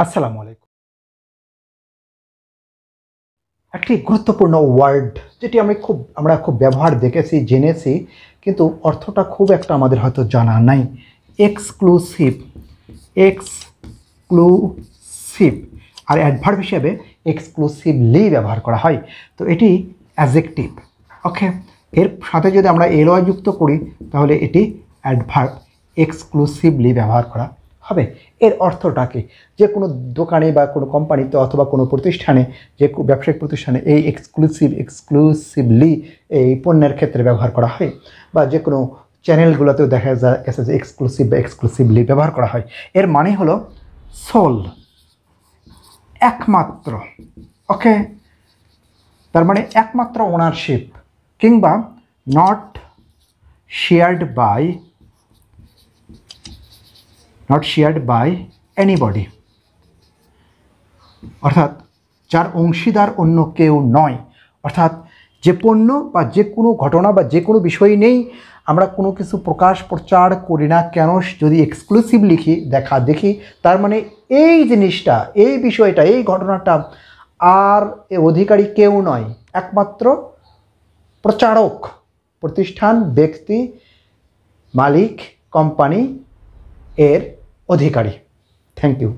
আসসালামু আলাইকুম। একটি গুরুত্বপূর্ণ ওয়ার্ড যেটি আমরা খুব ব্যবহার দেখেছি, জেনেছি, কিন্তু অর্থটা খুব একটা আমাদের হয়তো জানা নাই। এক্সক্লুসিভ। এক্সক্লুসিভ আর অ্যাডভার্ব হিসেবে এক্সক্লুসিভলি ব্যবহার করা হয়। তো এটি অ্যাডজেক্টিভ। ওকে, এর সাথে যদি আমরা এলওয়াই যুক্ত করি তাহলে এটি অ্যাডভার্ব। এক্সক্লুসিভলি ব্যবহার করা হবে। এর অর্থটা কি? যে কোনো দোকানে বা কোনো কোম্পানিতে অথবা কোনো প্রতিষ্ঠানে, যে ব্যবসায়িক প্রতিষ্ঠানে এই এক্সক্লুসিভলি এই পণ্যের ক্ষেত্রে ব্যবহার করা হয়, বা যে কোনো চ্যানেলগুলোতেও দেখা গেছে যে এক্সক্লুসিভ বা এক্সক্লুসিভলি ব্যবহার করা হয়। এর মানে হলো সোল, একমাত্র। ওকে, তার মানে একমাত্র ওনারশিপ, কিংবা নট শেয়ার্ড বাই এনিবডি, অর্থাৎ যার অংশীদার অন্য কেউ নয়। অর্থাৎ যে পণ্য বা যে কোনো ঘটনা বা যে কোনো বিষয় নেই আমরা কোনো কিছু প্রচার করি না কেন, যদি এক্সক্লুসিভ দেখি, তার মানে এই জিনিসটা, এই বিষয়টা, এই ঘটনাটা আর অধিকারী কেউ নয়, একমাত্র প্রচারক, প্রতিষ্ঠান, ব্যক্তি, মালিক, কোম্পানি এর অধিকারী। Thank you.